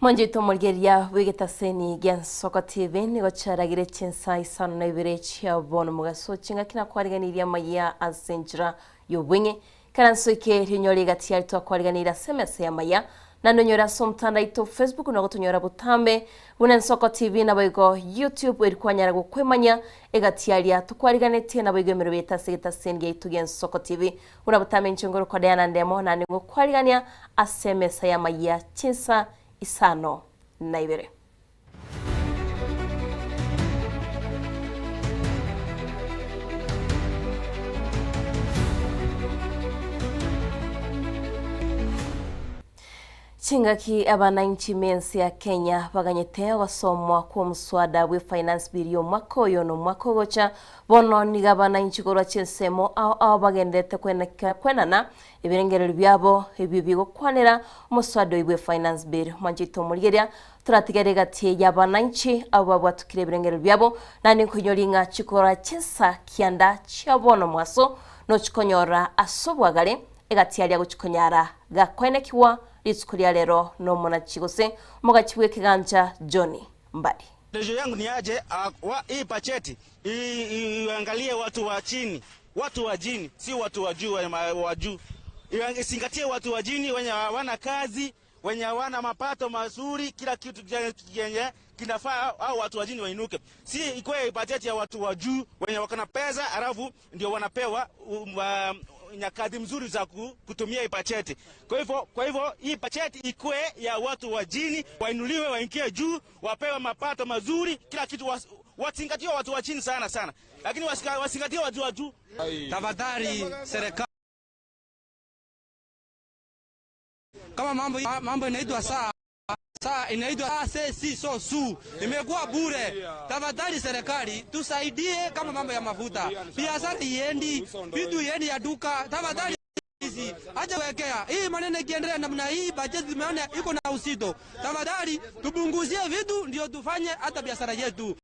Mwanjito mulgeria wigetaseni gen soko TV nigo charagire Chinsa Isano na Ibere chia bono mugaso chinga kina kwariganiria Amayia asenjira yobwinge karansoike rinyori gati yari twakwariganira semese ya Amayia nanonyora somtanda ito Facebook no gutonyora butambe bunen soko TV na boigo YouTube eri kwanyara gukwemanya egati yari tukwariganete na boigo mero betasegetaseni gaitu gen soko TV una butambe nchongoro kwa Diana ndemo na ngo kwarigania asemese ya Amayia Chinsa Isano na Ibere. Chingaki abananchi mensi ya Kenya baganyete wasomwa kwa muswada we finance bill yo mwako yono mwako gocha bono niga abananchi gorwa chinsemo ao bagendete kwenana ibirengero byabo ibyo bigokwanira umuswada we finance bill manjito murigeria turatigerega tie y'abananchi abo babwatukire ibirengero byabo nani kunyoringa chikora chinsa kianda chabono mwaso no chikonyora asobwagale egatialia guchikonyara gakwenekiwa litsukulia lero no mona chigose moga chibwe kiganja Johnny Mbadi. Ndejo yangu ni aje hii pacheti iangalie watu wa chini, watu wa jini, si watu wa juu wa juu. Isingatie watu wa jini wenye wana kazi, wenye wana mapato mazuri, kila kitu yenye kinafaa au watu wa jini wainuke. Si ikoe pacheti ya watu wa juu wenye wakana pesa alafu ndio wanapewa nyakati mzuri za kutumia hii pacheti. Kwa hivyo hii pacheti ikue ya watu wa jini, wainuliwe, waingie juu, wapewe mapato mazuri, kila kitu wazingatie watu wa chini sana. Lakini wasingatie watu wa juu. Tafadhali serikali kama mambo inaitwa saa inaitwa si so su imekuwa bure. Tafadhali serikali tusaidie kama mambo ya mafuta, biashara iendi, vitu iendi ya duka. Tafadhali hizi acha wekea hii maneno ikiendelea namna hii, budget zimeona iko na usito. Tafadhali tubunguzie vitu ndio tufanye hata biashara yetu.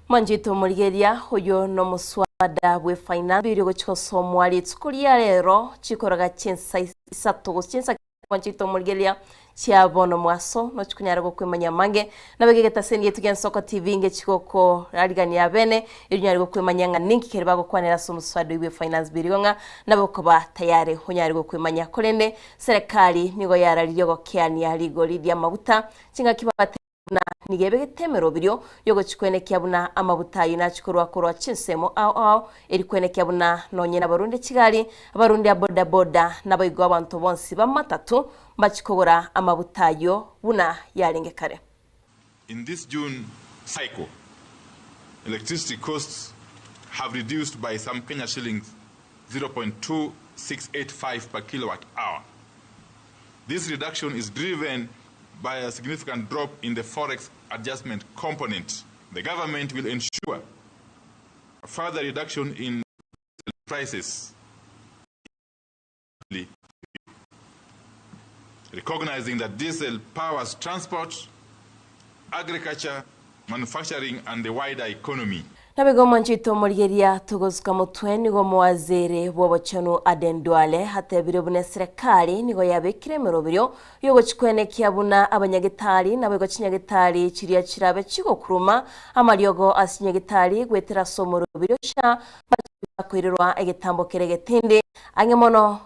Manjito murigeria hoyo no muswada we finance bill gochosomwa litsukulia lero chikoraga Chinsa isato Chinsa Manjito murigeria chia bono mwaso no chikunyara gokwemanya mange nabegegeta seni yetugen soko TV nge chikoko arigania bene irinyari gokwemanya nga ninki kereba gokwanira somuswado we finance bill nabokoba tayari hunyari gokwemanya kolende serikali nigo yarariyo gokiania ligori dia mabuta chinga kibate na nigebe temero biryo yogo chikwenekya buna amabuta yinachikorwa chinsemo ao eri kwenekya buna nonye n'abarundi Kigali abarundi ya boda nabayigo abantu bonsi bamatatu bachikobora amabuta yo buna yarengekare. In this June cycle, electricity costs have reduced by some Kenya shillings 0.2685 per kilowatt hour. This reduction is driven by a significant drop in the forex adjustment component. The government will ensure a further reduction in prices, recognizing that diesel powers transport, agriculture, manufacturing, and the wider economy. Nabego Manjito murigeria tugozwa mutwe nigo muwazere wobochano adendwale hatebire bune serikali nigo yabekire merobiryo yogo chikwenekya buna abanyagitari nabego chinyagitari chiriya chirabe chigokuruma amaryogo asinyagitari gwetera somorobiryo sha bakwirwa egitambo keregetende angemono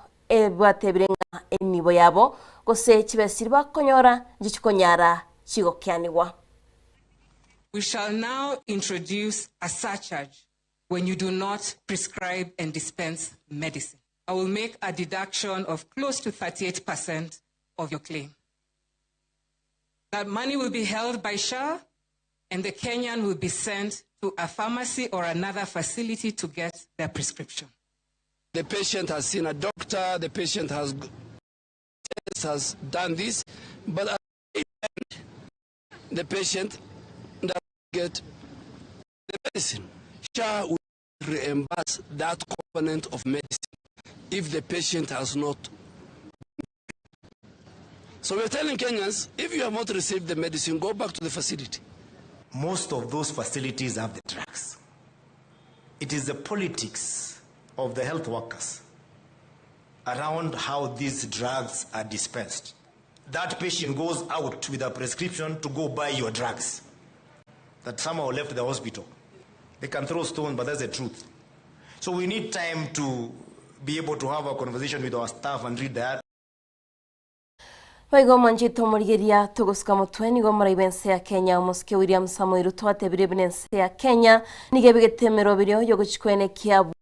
bwatebirenga enibo yabo gose chibesiri bakonyora gichikonyara chigokyanirwa. We shall now introduce a surcharge when you do not prescribe and dispense medicine. I will make a deduction of close to 38% of your claim. That money will be held by SHA, and the Kenyan will be sent to a pharmacy or another facility to get their prescription. The patient has seen a doctor, the patient has done this, but at the end, the patient get the medicine. SHA will reimburse that component of medicine if the patient has not. So we're telling Kenyans, if you have not received the medicine, go back to the facility. Most of those facilities have the drugs. It is the politics of the health workers around how these drugs are dispensed that patient goes out with a prescription to go buy your drugs that somehow left the hospital. They can throw stones, but that's the truth. So we need time to be able to have a conversation with our staff and read that. Waigo manjito murigeria tuguska mutwe nigo muraibense ya Kenya umuske William Samoei Ruto atebire binense ya Kenya nige bigetemero biryo yo guchikwene kia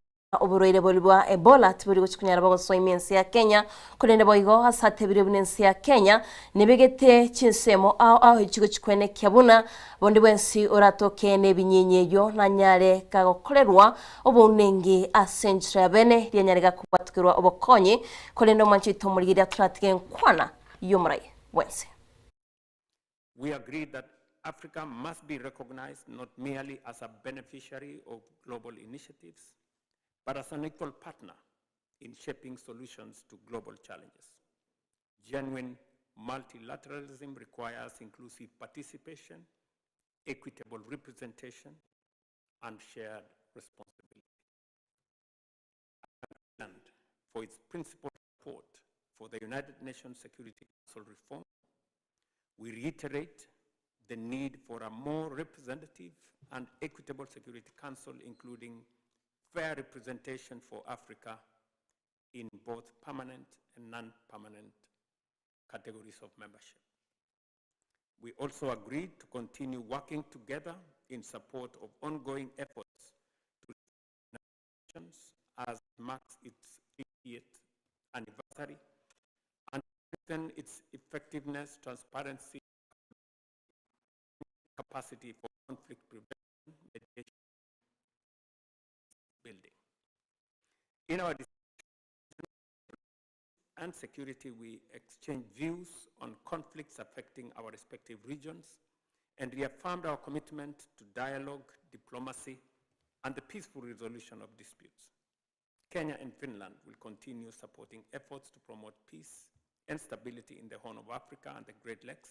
oburoire bolibwa Ebola tiburi guchikunyara bagoso imense ya Kenya kurende boigo asatebire binense ya Kenya nibigete chinsemo aho ikigo chikwene kiabuna bondi bwensi oratoke nebinyenyeyo na nyare kagokorerwa obunenge asenjra bene ryanyarega kubatkirwa obokonye kurende manjito murigeria turatige nkwana. We agreed that Africa must be recognized not merely as a beneficiary of global initiatives, but as an equal partner in shaping solutions to global challenges. Genuine multilateralism requires inclusive participation, equitable representation, and shared responsibility. And for its principal support for the United Nations Security Council reform, we reiterate the need for a more representative and equitable Security Council, including fair representation for Africa in both permanent and non-permanent categories of membership. We also agreed to continue working together in support of ongoing efforts to nations as it marks its 80th anniversary, and strengthen its effectiveness, transparency, capacity for conflict prevention, mediation, building. In our and security, we exchange views on conflicts affecting our respective regions and reaffirmed our commitment to dialogue, diplomacy, and the peaceful resolution of disputes. Kenya and Finland will continue supporting efforts to promote peace and stability in the Horn of Africa and the Great Lakes.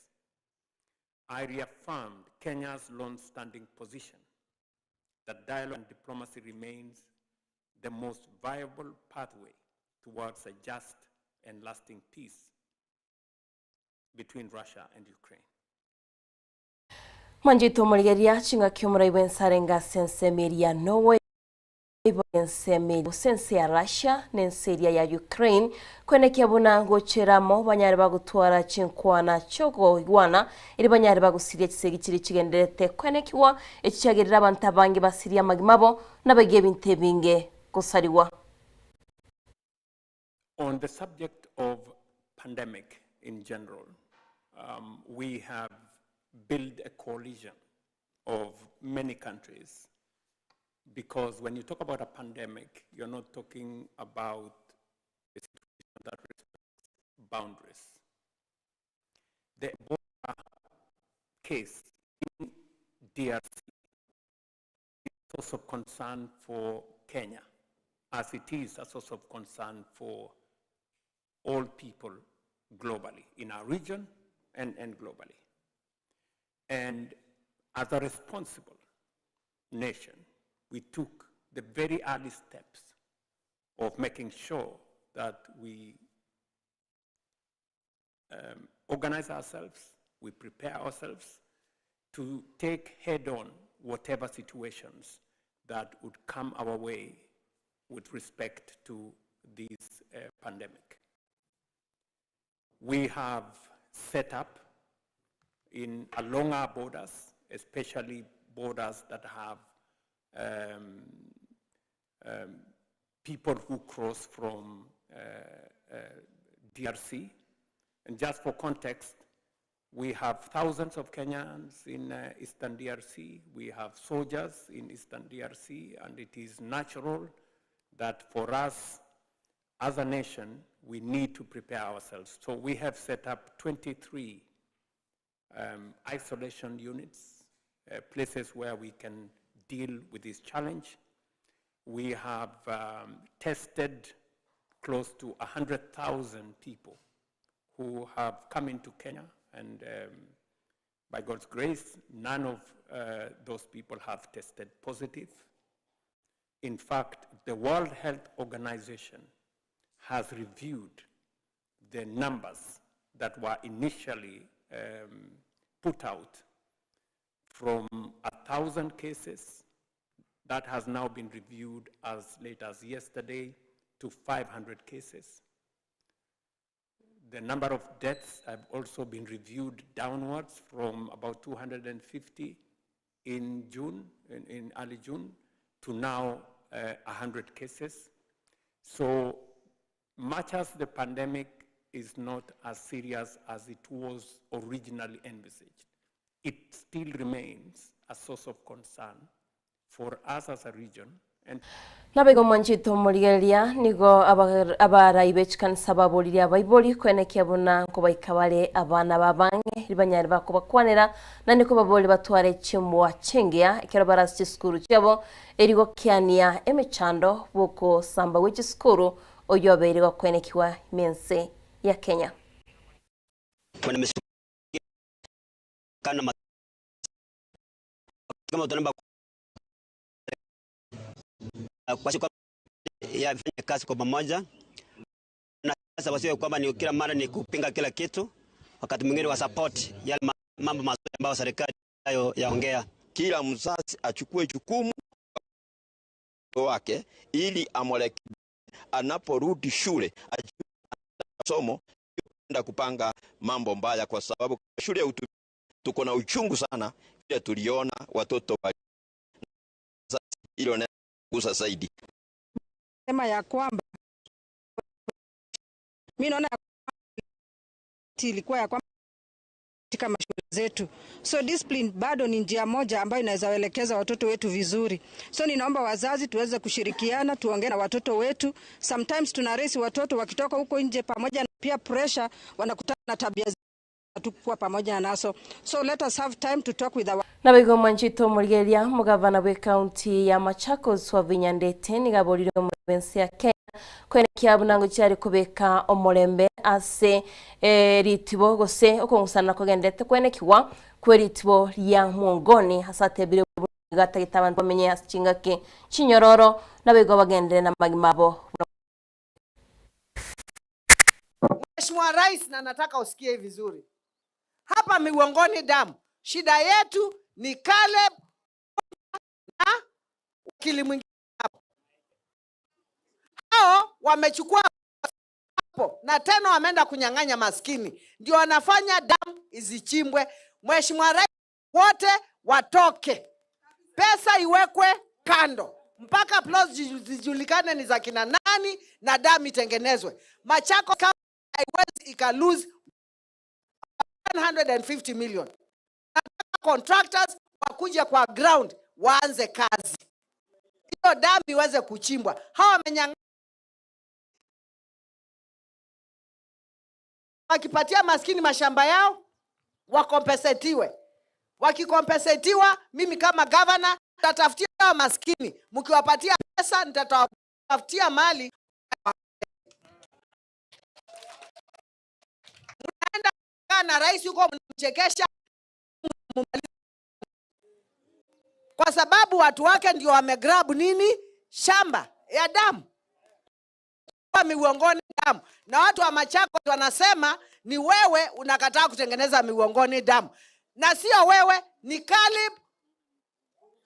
I reaffirmed Kenya's long-standing position that dialogue and diplomacy remains the most viable pathway towards a just and lasting peace between Russia and Ukraine. Manjito Mulgeria chinga kiumura ibensarenga sense meria Norway sense ya Russia nenseria ya Ukraine kwene kiabuna ngocheramo banyari bagutwara chinkwana chogo igwana iri banyari bagusiria kisegi kiri kigenderete kwene kiwa ekichagirira abantu abangi basiria magimabo nabagiye bintebinge kusariwa. On the subject of pandemic in general, we have built a coalition of many countries, because when you talk about a pandemic, you're not talking about a situation that respects boundaries. The Ebola case in DRC is a source of concern for Kenya, as it is a source of concern for all people globally, in our region and globally. And as a responsible nation, we took the very early steps of making sure that we organize ourselves, we prepare ourselves to take head-on whatever situations that would come our way with respect to this pandemic. We have set up along our borders, especially borders that have people who cross from DRC. And just for context, we have thousands of Kenyans in Eastern DRC. We have soldiers in Eastern DRC, and it is natural that for us as a nation, we need to prepare ourselves. So we have set up 23 isolation units, places where we can deal with this challenge. We have tested close to 100,000 people who have come into Kenya, and by God's grace, none of those people have tested positive. In fact, the World Health Organization has reviewed the numbers that were initially put out from 1,000 cases that has now been reviewed as late as yesterday to 500 cases. The number of deaths have also been reviewed downwards from about 250 in June, in early June, to now 100 cases. So much as the pandemic is not as serious as it was originally envisaged, it still remains a source of concern for us as a region. And Nabego manchito murigelia nigo abarayibe Chinsa babulira abayiboli kwenekya buna ko bayikabale abana babange libanyari bakubakwanira nandiko baboli batware chimwa chengya ekero barasi skuru cyabo erigo kyania emechando boko samba w'iki skuru oyo aberego kwenekiwa mense ya Kenya. Kwa siku ya fanya kazi kwa pamoja na sasa wasiwe kwamba ni kila mara ni kupinga kila kitu, wakati mwingine wa support yale mambo mazuri ambayo serikali yaongea. Kila mzazi achukue jukumu wake ili amwelekeze anaporudi shule somo kwenda kupanga mambo mbaya, kwa sababu shule tuko na uchungu sana vile tuliona watoto ile na kusa zaidi. Sema ya kwamba mimi naona ilikuwa ya kwamba katika mashule zetu, so discipline bado ni njia moja ambayo inaweza kuelekeza watoto wetu vizuri. So ninaomba wazazi tuweze kushirikiana, tuongee na watoto wetu. Sometimes tunaresi watoto wakitoka huko nje, pamoja na pia pressure wanakutana na tabia tukua pamoja naso. So let us have time to talk with our Nabego manchito murigelia mugavana we county ya Machakos wa Vinyandete nigabolire mu bensi ya Kenya kwenekya bunango cyari kubeka omorembe ase ritibo gose okongusana kogendete kwenekiwa kweritibo ya Mungoni hasatebire gatagitabantu bamenye asingake Chinyororo nabego bagendere na magimabo. Mheshimiwa Rais, na nataka usikie vizuri. Hapa Migongoni Dam, shida yetu ni Caleb na wakili mwingine hapo. Hao wamechukua hapo na tena wameenda kunyang'anya maskini. Ndio wanafanya dam izichimbwe. Mheshimiwa Rais, wote watoke. Pesa iwekwe kando. Mpaka plots zijulikane ni za kina nani na dam itengenezwe. Machakos haiwezi ikalose 150 million. Contractors wakuja kwa ground waanze kazi. Hiyo damu iweze kuchimbwa. Hawa wamenyang'anya. Wakipatia maskini mashamba yao wakompensetiwe. Wakikompensetiwa, mimi kama governor nitatafutia maskini. Mkiwapatia pesa nitatafutia mali. Mnaenda na rais yuko mnamchekesha kwa sababu watu wake ndio wamegrab nini shamba ya damu kwa Migongoni damu, na watu wa Machakos wanasema ni wewe unakataa kutengeneza Migongoni damu, na sio wewe, ni Caleb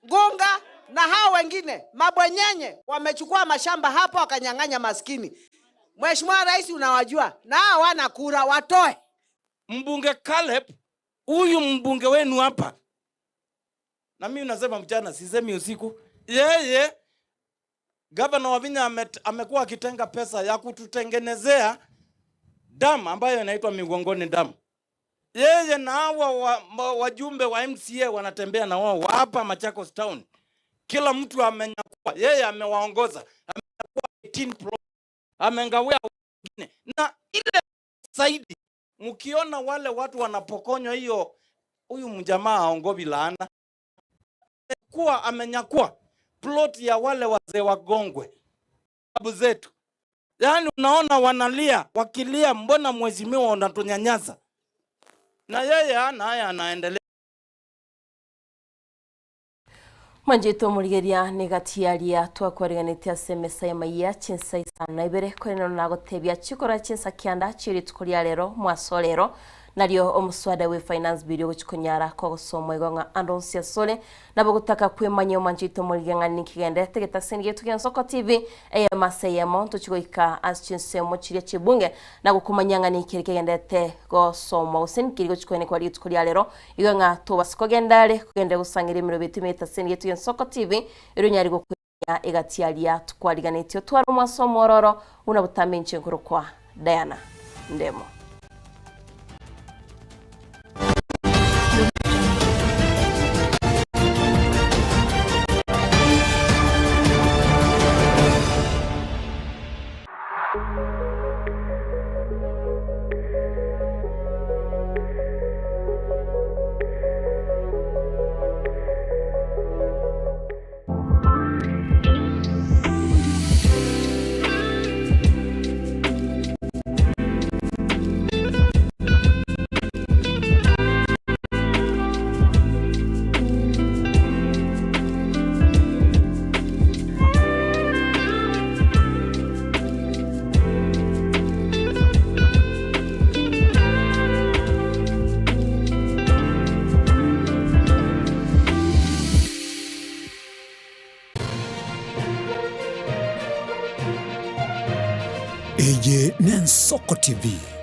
Gonga na hao wengine mabwenyenye wamechukua mashamba hapo wakanyang'anya maskini. Mheshimiwa Rais, unawajua na hao wana kura, watoe. Mbunge Caleb, huyu mbunge wenu hapa, na mimi nasema mchana sisemi usiku, yeye Governor wa Vinya amekuwa akitenga pesa ya kututengenezea damu ambayo inaitwa Migongoni damu. Yeye na hawa wajumbe wa MCA wanatembea na wao hapa Machakos town. Kila mtu amenyakua, yeye amewaongoza, amekuwa 18 amengawia wengine. Na ile zaidi, mkiona wale watu wanapokonywa hiyo, huyu mjamaa aongobi laana. Kuwa amenyakua plot ya wale wazee wagongwe babu zetu. Yaani unaona wanalia, wakilia mbona mheshimiwa unatunyanyasa. Na yeye haya anaendelea. Manjito murigeria negatiaria twakwareganite asemesa ya Amayia Chinsa Isano Ibere kwene nago tebya chikora Chinsa kianda chiri tukuria lero mwasolero nario omuswada we finance bill gochikunyara ko gusomwa igonga andonsia sole nabo gutaka kwemanya manjito murigengani kigende tegetasenige tukinsoko TV maseyemo tuchigoika as Chinsa mo chiri chibunge na gukumanyangani kirigendete go somwa usen kiri gochikwene kwa tukuria lero igonga tubasikogendale kugende gusangira imiro bitumita senige tukinsoko TV irunyari go egatialia tukwariganitio twari mwasomo roro una butamenche nkuru kwa Diana Ndemo. Eje Nensoko TV.